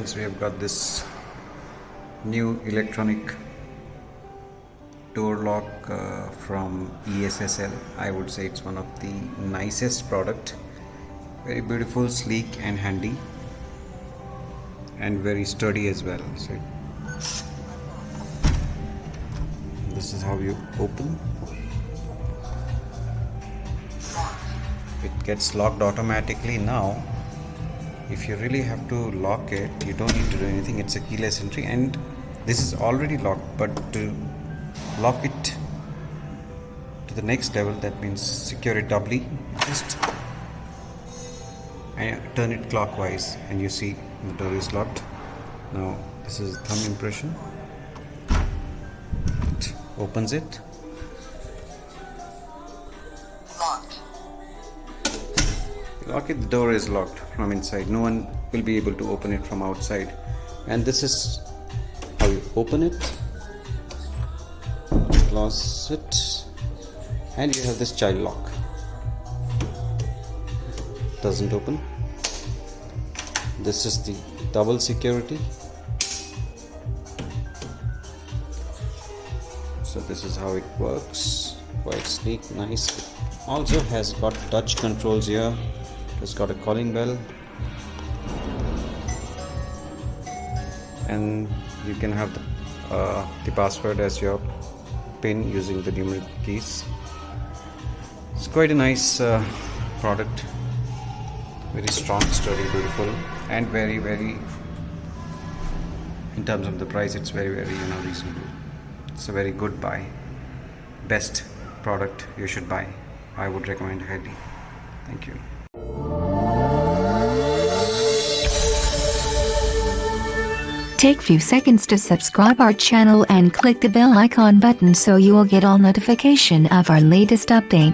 friends, we have got this new electronic door lock from eSSL. I would say it's one of the nicest product. Very beautiful, sleek and handy, and very sturdy as well. So this is how you open. It gets locked automatically. Now if you really have to lock it, you don't need to do anything. It's a keyless entry, and this is already locked, but to lock it to the next level, that means secure it doubly, just turn it clockwise and you see the door is locked. Now this is thumb impression. It opens it. Lock it, the door is locked from inside. No one will be able to open it from outside. And this is how you open it. Close it. And you have this child lock. Doesn't open. This is the double security. So this is how it works. Quite sleek, nice. Also has got touch controls here. It's got a calling bell, and you can have the password as your PIN using the numeric keys. It's quite a nice product. Very strong, sturdy, beautiful, and very in terms of the price, it's very reasonable. It's a very good buy. Best product you should buy. I would recommend highly. Thank you. Take few seconds to subscribe our channel and click the bell icon button so you will get all notification of our latest update.